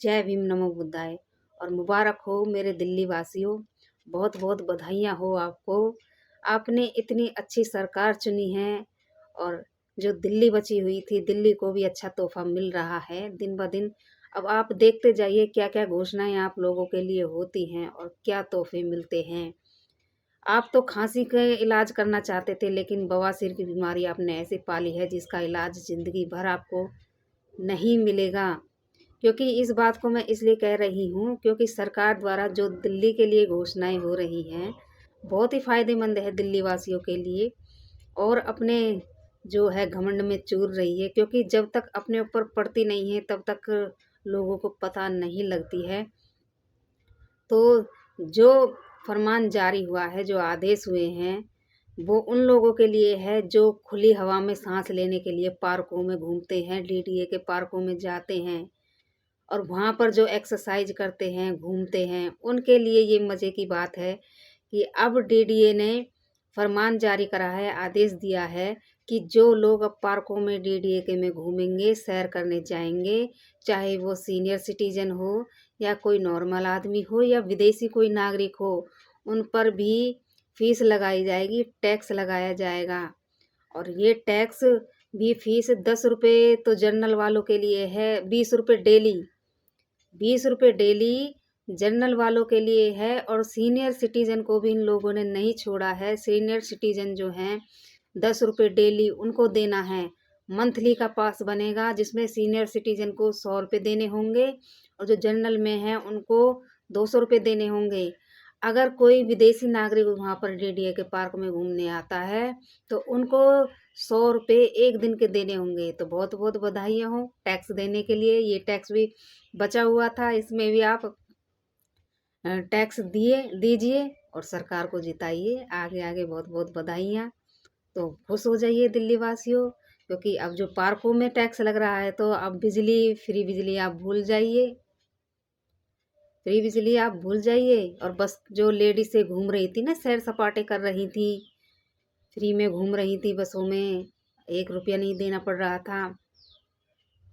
जय भीम नमो बुद्धाय। और मुबारक हो मेरे दिल्ली वासियों, बहुत बहुत बधाइयाँ हो आपको। आपने इतनी अच्छी सरकार चुनी है और जो दिल्ली बची हुई थी, दिल्ली को भी अच्छा तोहफा मिल रहा है दिन ब दिन। अब आप देखते जाइए क्या क्या घोषणाएं आप लोगों के लिए होती हैं और क्या तोहफे मिलते हैं। आप तो खांसी का इलाज करना चाहते थे, लेकिन बवासीर की बीमारी आपने ऐसे पाली है जिसका इलाज जिंदगी भर आपको नहीं मिलेगा। क्योंकि इस बात को मैं इसलिए कह रही हूँ क्योंकि सरकार द्वारा जो दिल्ली के लिए घोषणाएं हो रही हैं बहुत ही फायदेमंद है दिल्ली वासियों के लिए। और अपने जो है घमंड में चूर रही है, क्योंकि जब तक अपने ऊपर पड़ती नहीं है तब तक लोगों को पता नहीं लगती है। तो जो फरमान जारी हुआ है, जो आदेश हुए हैं, वो उन लोगों के लिए है जो खुली हवा में सांस लेने के लिए पार्कों में घूमते हैं, डीडीए के पार्कों में जाते हैं और वहाँ पर जो एक्सरसाइज करते हैं, घूमते हैं, उनके लिए ये मज़े की बात है कि अब डीडीए ने फरमान जारी करा है, आदेश दिया है कि जो लोग अब पार्कों में डीडीए के में घूमेंगे, सैर करने जाएंगे, चाहे वो सीनियर सिटीजन हो या कोई नॉर्मल आदमी हो या विदेशी कोई नागरिक हो, उन पर भी फीस लगाई जाएगी, टैक्स लगाया जाएगा। और ये टैक्स भी फीस 10 रुपये तो जनरल वालों के लिए है, 20 रुपये डेली, 20 रुपये डेली जनरल वालों के लिए है। और सीनियर सिटीजन को भी इन लोगों ने नहीं छोड़ा है। सीनियर सिटीजन जो हैं 10 रुपये डेली उनको देना है। मंथली का पास बनेगा जिसमें सीनियर सिटीजन को 100 रुपये देने होंगे और जो जनरल में है उनको 200 रुपये देने होंगे। अगर कोई विदेशी नागरिक वहाँ पर डीडीए के पार्क में घूमने आता है तो उनको 100 रुपये एक दिन के देने होंगे। तो बहुत बहुत बधाइयाँ हो टैक्स देने के लिए। ये टैक्स भी बचा हुआ था, इसमें भी आप टैक्स दीजिए और सरकार को जिताइए। आगे आगे बहुत बहुत बधाइयाँ। तो खुश हो जाइए दिल्ली वासियों, क्योंकि अब जो पार्कों में टैक्स लग रहा है तो अब फ्री बिजली आप भूल जाइए। फ्री बिजली आप भूल जाइए और बस जो लेडीज से घूम रही थी ना, सैर सपाटे कर रही थी, फ्री में घूम रही थी बसों में, 1 रुपया नहीं देना पड़ रहा था।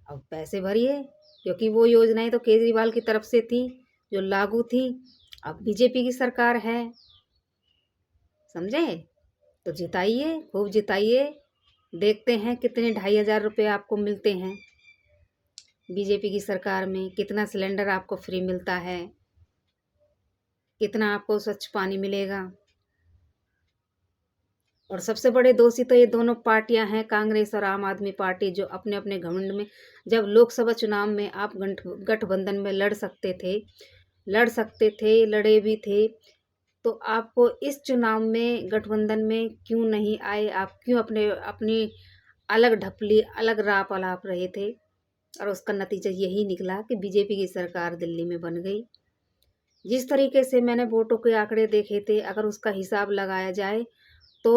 अब पैसे भरिए, क्योंकि वो योजनाएं तो केजरीवाल की तरफ से थी जो लागू थी। अब बीजेपी की सरकार है, समझे? तो जिताइए, खूब जिताइए। देखते हैं कितने 2,500 रुपये आपको मिलते हैं बीजेपी की सरकार में, कितना सिलेंडर आपको फ्री मिलता है, कितना आपको स्वच्छ पानी मिलेगा। और सबसे बड़े दोषी तो ये दोनों पार्टियां हैं, कांग्रेस और आम आदमी पार्टी, जो अपने अपने घमंड में, जब लोकसभा चुनाव में आप गठबंधन में लड़ सकते थे, लड़े भी थे, तो आपको इस चुनाव में गठबंधन में क्यों नहीं आए? आप क्यों अपनी अलग ढपली, अलग राह अलाप रहे थे? और उसका नतीजा यही निकला कि बीजेपी की सरकार दिल्ली में बन गई। जिस तरीके से मैंने वोटों के आंकड़े देखे थे, अगर उसका हिसाब लगाया जाए तो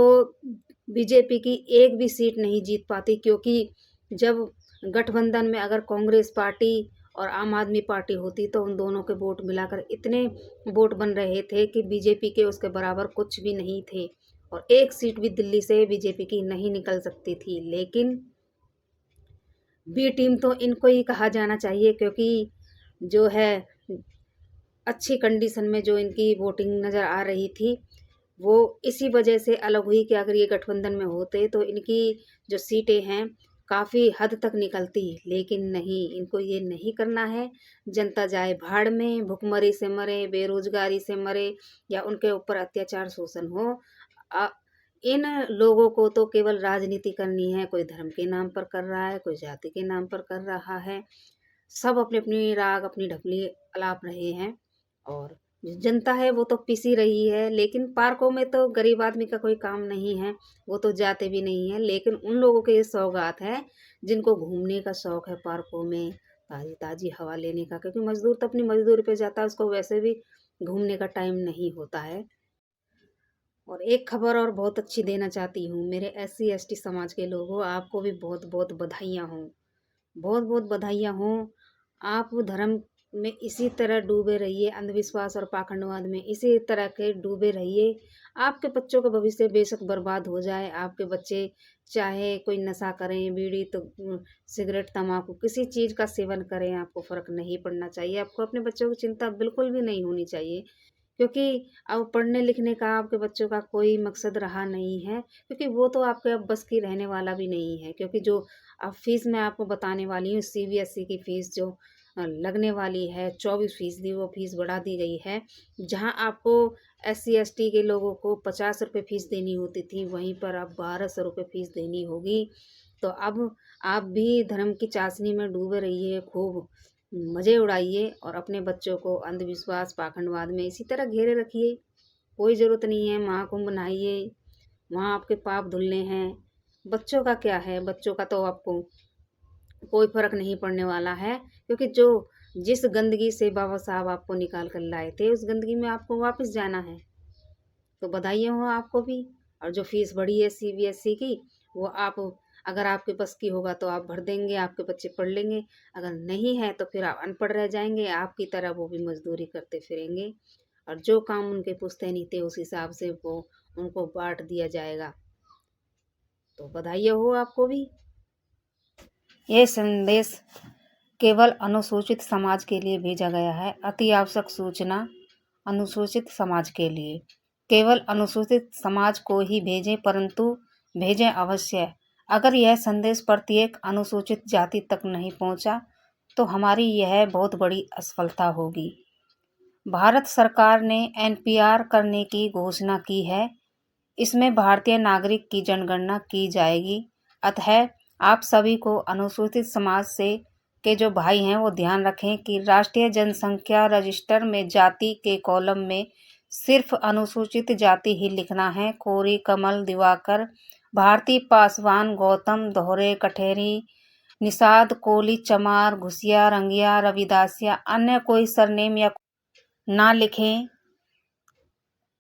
बीजेपी की एक भी सीट नहीं जीत पाती, क्योंकि जब गठबंधन में अगर कांग्रेस पार्टी और आम आदमी पार्टी होती तो उन दोनों के वोट मिलाकर इतने वोट बन रहे थे कि बीजेपी के उसके बराबर कुछ भी नहीं थे और एक सीट भी दिल्ली से बीजेपी की नहीं निकल सकती थी। लेकिन बी टीम तो इनको ही कहा जाना चाहिए, क्योंकि जो है अच्छी कंडीशन में जो इनकी वोटिंग नज़र आ रही थी वो इसी वजह से अलग हुई कि अगर ये गठबंधन में होते तो इनकी जो सीटें हैं काफ़ी हद तक निकलती। लेकिन नहीं, इनको ये नहीं करना है। जनता जाए भाड़ में, भुखमरी से मरे, बेरोजगारी से मरे या उनके ऊपर अत्याचार शोषण हो। अ, इन लोगों को तो केवल राजनीति करनी है। कोई धर्म के नाम पर कर रहा है, कोई जाति के नाम पर कर रहा है, सब अपनी अपनी राग, अपनी ढपली अलाप रहे हैं। और जो जनता है वो तो पिसी रही है। लेकिन पार्कों में तो गरीब आदमी का कोई काम नहीं है, वो तो जाते भी नहीं है। लेकिन उन लोगों के ये सौगात है जिनको घूमने का शौक है पार्कों में, ताज़ी ताज़ी हवा लेने का, क्योंकि मजदूर तो अपनी मजदूरी पे जाता है, उसको वैसे भी घूमने का टाइम नहीं होता है। और एक खबर और बहुत अच्छी देना चाहती हूँ, मेरे SC ST समाज के लोगों, आपको भी बहुत बहुत बधाइयाँ हों, बहुत बहुत बधाइयाँ हों। आप धर्म में इसी तरह डूबे रहिए, अंधविश्वास और पाखंडवाद में इसी तरह के डूबे रहिए। आपके बच्चों का भविष्य बेशक बर्बाद हो जाए, आपके बच्चे चाहे कोई नशा करें, बीड़ी तो सिगरेट, तम्बाकू किसी चीज़ का सेवन करें, आपको फ़र्क नहीं पड़ना चाहिए। आपको अपने बच्चों की चिंता बिल्कुल भी नहीं होनी चाहिए, क्योंकि अब पढ़ने लिखने का आपके बच्चों का कोई मकसद रहा नहीं है, क्योंकि वो तो आपके अब बस की रहने वाला भी नहीं है। क्योंकि जो अब फीस मैं आपको बताने वाली हूँ, सीबीएसई की फीस जो लगने वाली है 24%, वो फीस बढ़ा दी गई है। जहाँ आपको एससी एसटी के लोगों को 50 रुपये फीस देनी होती थी, वहीं पर अब 1200 रुपये फीस देनी होगी। तो अब आप भी धर्म की चाशनी में डूबे रहिए, खूब मज़े उड़ाइए और अपने बच्चों को अंधविश्वास, पाखंडवाद में इसी तरह घेरे रखिए। कोई ज़रूरत नहीं है महाकुंभ नहाइए, वहाँ आपके पाप धुलने हैं। बच्चों का क्या है, बच्चों का तो आपको कोई फ़र्क नहीं पड़ने वाला है, क्योंकि जिस गंदगी से बाबा साहब आपको निकाल कर लाए थे, उस गंदगी में आपको वापस जाना है। तो बधाइयाँ हो आपको भी। और जो फीस बढ़ी है सीबीएसई की, वो आप अगर आपके बस की होगा तो आप भर देंगे, आपके बच्चे पढ़ लेंगे। अगर नहीं है तो फिर आप अनपढ़ रह जाएंगे, आपकी तरह वो भी मजदूरी करते फिरेंगे। और जो काम उनके पुश्तैनी थे उस हिसाब से वो उनको बांट दिया जाएगा। तो बधाइयाँ हो आपको भी। ये संदेश केवल अनुसूचित समाज के लिए भेजा गया है। अति आवश्यक सूचना अनुसूचित समाज के लिए। केवल अनुसूचित समाज को ही भेजें, परंतु भेजें अवश्य। अगर यह संदेश प्रत्येक अनुसूचित जाति तक नहीं पहुंचा तो हमारी यह बहुत बड़ी असफलता होगी। भारत सरकार ने एनपीआर करने की घोषणा की है। इसमें भारतीय नागरिक की जनगणना की जाएगी। अतः आप सभी को अनुसूचित समाज से के जो भाई हैं वो ध्यान रखें कि राष्ट्रीय जनसंख्या रजिस्टर में जाति के कॉलम में सिर्फ अनुसूचित जाति ही लिखना है। कोरी, कमल, दिवाकर, भारती, पासवान, गौतम, दोहरे, कठेरी, निषाद, कोली, चमार, घुसिया, रंगिया, रविदासिया अन्य कोई सरनेम या ना लिखें,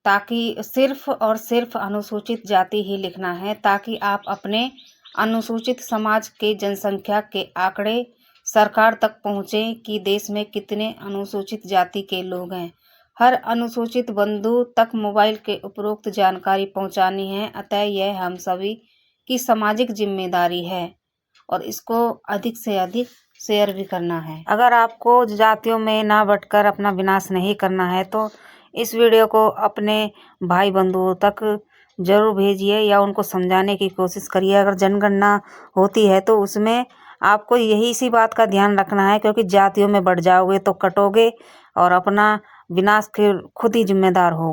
ताकि सिर्फ और सिर्फ अनुसूचित जाति ही लिखना है, ताकि आप अपने अनुसूचित समाज के जनसंख्या के आंकड़े सरकार तक पहुँचे कि देश में कितने अनुसूचित जाति के लोग हैं। हर अनुसूचित बंधु तक मोबाइल के उपरोक्त जानकारी पहुँचानी है। अतः यह हम सभी की सामाजिक जिम्मेदारी है और इसको अधिक से अधिक शेयर भी करना है। अगर आपको जातियों में ना बंटकर अपना विनाश नहीं करना है तो इस वीडियो को अपने भाई बंधुओं तक जरूर भेजिए या उनको समझाने की कोशिश करिए। अगर जनगणना होती है तो उसमें आपको यही सी बात का ध्यान रखना है, क्योंकि जातियों में बढ़ जाओगे तो कटोगे और अपना विनाश के खुद ही जिम्मेदार हो।